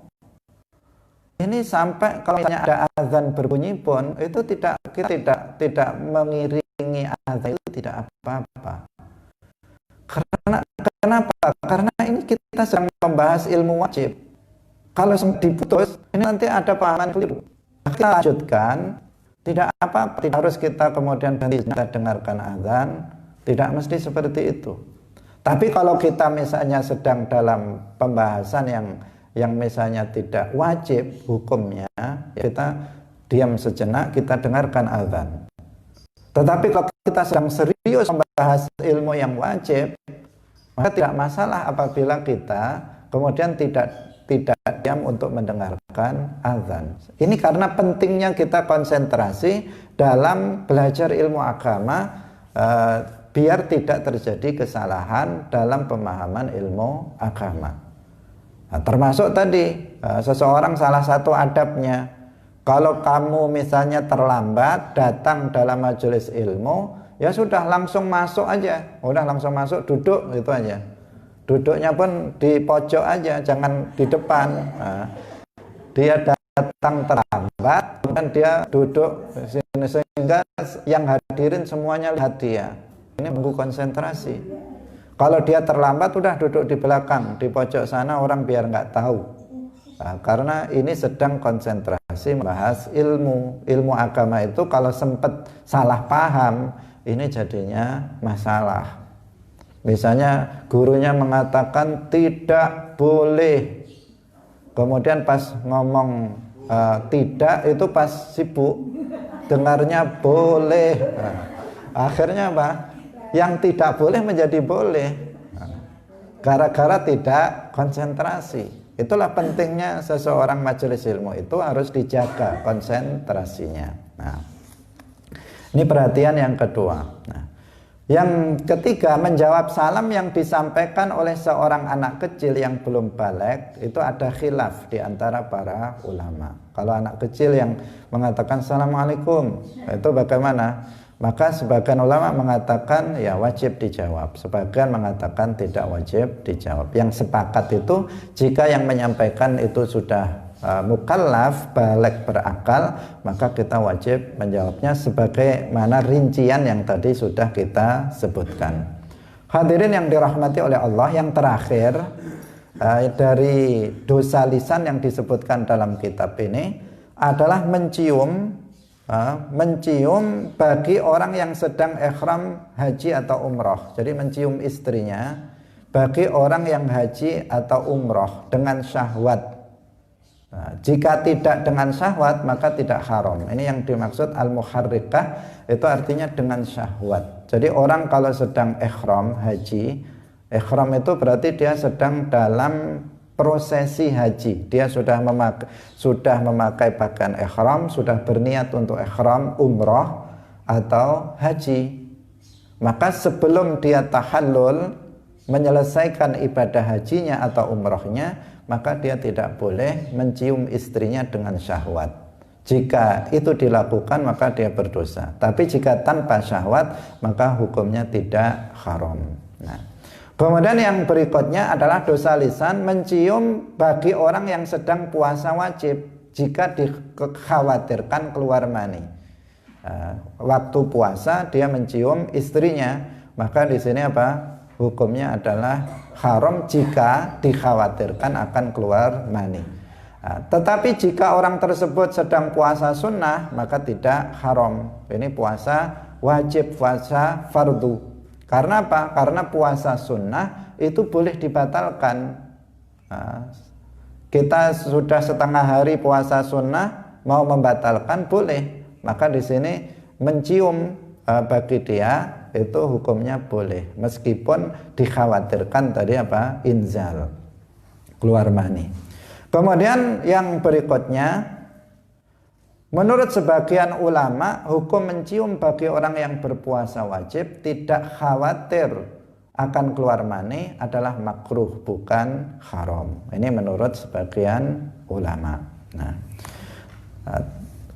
ini sampai kalau misalnya ada azan berbunyi pun itu kita tidak mengiringi azan, itu tidak apa-apa. Kenapa? Karena ini kita sedang membahas ilmu wajib. Kalau diputus, ini nanti ada pahaman keliru. Kita lanjutkan, tidak apa-apa, tidak harus kita kemudian ganti kita dengarkan azan, tidak mesti seperti itu. Tapi kalau kita misalnya sedang dalam pembahasan yang misalnya tidak wajib hukumnya, ya kita diam sejenak, kita dengarkan azan. Tetapi kalau kita sedang serius membahas ilmu yang wajib, maka tidak masalah apabila kita kemudian tidak diam untuk mendengarkan azan. Ini karena pentingnya kita konsentrasi dalam belajar ilmu agama, biar tidak terjadi kesalahan dalam pemahaman ilmu agama. Nah, termasuk tadi seseorang, salah satu adabnya, kalau kamu misalnya terlambat datang dalam majelis ilmu, ya sudah langsung masuk aja, udah langsung masuk, duduk gitu aja. Duduknya pun di pojok aja, jangan di depan. Nah, dia datang terlambat, kemudian dia duduk sini, sehingga yang hadirin semuanya lihat dia. Ini mengganggu konsentrasi. Kalau dia terlambat, udah duduk di belakang, di pojok sana, orang biar nggak tahu. Nah, karena ini sedang konsentrasi membahas ilmu agama itu, kalau sempat salah paham, ini jadinya masalah. Misalnya gurunya mengatakan tidak boleh, kemudian pas ngomong tidak itu pas sibuk, dengarnya boleh. Nah, akhirnya apa? Yang tidak boleh menjadi boleh, gara-gara tidak konsentrasi. Itulah pentingnya seseorang majelis ilmu itu harus dijaga konsentrasinya. Nah, ini perhatian yang kedua. Nah, yang ketiga, menjawab salam yang disampaikan oleh seorang anak kecil yang belum baligh, itu ada khilaf di antara para ulama. Kalau anak kecil yang mengatakan Assalamualaikum, itu bagaimana? Maka sebagian ulama mengatakan ya wajib dijawab, sebagian mengatakan tidak wajib dijawab. Yang sepakat itu jika yang menyampaikan itu sudah mukallaf, baligh, berakal, maka kita wajib menjawabnya sebagaimana rincian yang tadi sudah kita sebutkan. Hadirin yang dirahmati oleh Allah, yang terakhir dari dosa lisan yang disebutkan dalam kitab ini adalah mencium bagi orang yang sedang ihram haji atau umroh. Jadi mencium istrinya bagi orang yang haji atau umroh dengan syahwat. Nah, jika tidak dengan syahwat maka tidak haram. Ini yang dimaksud al-muharrikah, itu artinya dengan syahwat. Jadi orang kalau sedang ihram haji, ihram itu berarti dia sedang dalam prosesi haji. Dia sudah memakai pakaian ihram, sudah berniat untuk ihram umroh atau haji. Maka sebelum dia tahallul menyelesaikan ibadah hajinya atau umrohnya, maka dia tidak boleh mencium istrinya dengan syahwat. Jika itu dilakukan maka dia berdosa. Tapi jika tanpa syahwat maka hukumnya tidak haram. Nah, kemudian yang berikutnya adalah dosa lisan, mencium bagi orang yang sedang puasa wajib jika dikhawatirkan keluar mani. Waktu puasa dia mencium istrinya, maka di sini apa? Hukumnya adalah haram jika dikhawatirkan akan keluar mani. Tetapi jika orang tersebut sedang puasa sunnah maka tidak haram. Ini puasa wajib, puasa fardu. Karena apa? Karena puasa sunnah itu boleh dibatalkan. Kita sudah setengah hari puasa sunnah, mau membatalkan boleh. Maka di sini mencium bagi dia itu hukumnya boleh, meskipun dikhawatirkan tadi apa? Inzal, keluar mani. Kemudian yang berikutnya, menurut sebagian ulama, hukum mencium bagi orang yang berpuasa wajib tidak khawatir akan keluar mani adalah makruh, bukan haram. Ini menurut sebagian ulama. Nah,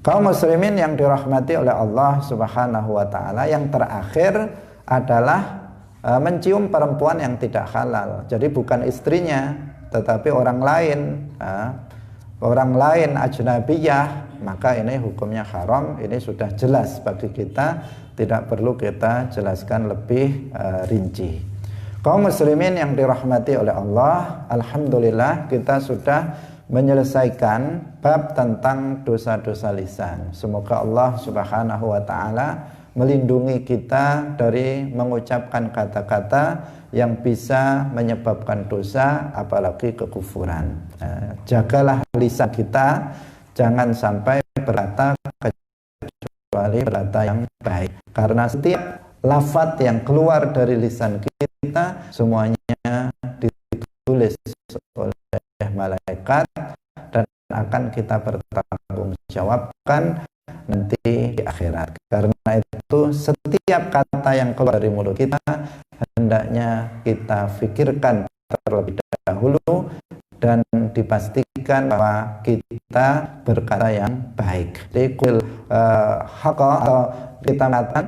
kaum muslimin yang dirahmati oleh Allah Subhanahu wa taala, yang terakhir adalah mencium perempuan yang tidak halal. Jadi bukan istrinya, tetapi orang lain, ajnabiyah, maka ini hukumnya haram. Ini sudah jelas bagi kita, tidak perlu kita jelaskan lebih rinci. Kaum muslimin yang dirahmati oleh Allah, alhamdulillah kita sudah menyelesaikan bab tentang dosa-dosa lisan. Semoga Allah Subhanahu wa taala melindungi kita dari mengucapkan kata-kata yang bisa menyebabkan dosa, apalagi kekufuran. Jagalah lisan kita, jangan sampai berkata kecuali berkata yang baik. Karena setiap lafaz yang keluar dari lisan kita semuanya ditulis oleh malaikat dan akan kita bertanggungjawabkan nanti di akhirat. Karena itu setiap kata yang keluar dari mulut kita hendaknya kita pikirkan terlebih dahulu dan dipastikan bahwa kita berkata yang baik. Jadi atau kita mengatakan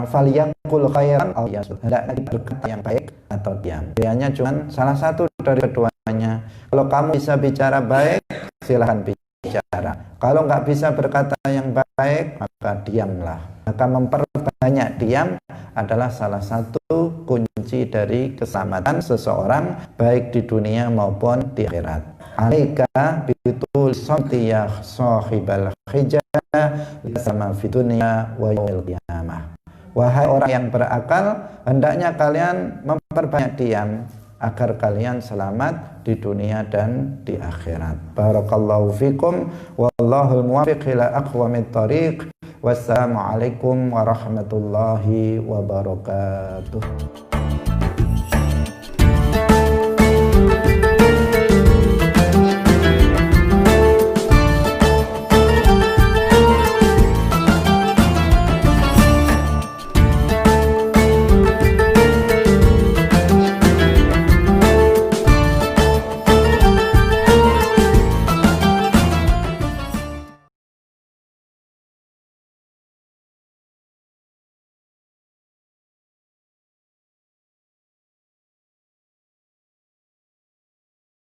faliyaqul khairan aw yasmut, hendaknya kita berkata yang baik atau diam. Pilihannya cuma salah satu dari keduanya. Kalau kamu bisa bicara baik, silahkan bicara. Kalau nggak bisa berkata yang baik, maka diamlah. Maka memperbanyak diam adalah salah satu kunci dari keselamatan seseorang baik di dunia maupun di akhirat. Alaika bitul samti ya sahibal hijah sama fi dunya wa yaumil qiyamah. Wahai orang yang berakal, hendaknya kalian memperbanyak diam agar kalian selamat di dunia dan di akhirat. Barakallahu fikum, wallahul muwaffiq ila aqwamit thariq. Wassalamualaikum warahmatullahi wabarakatuh.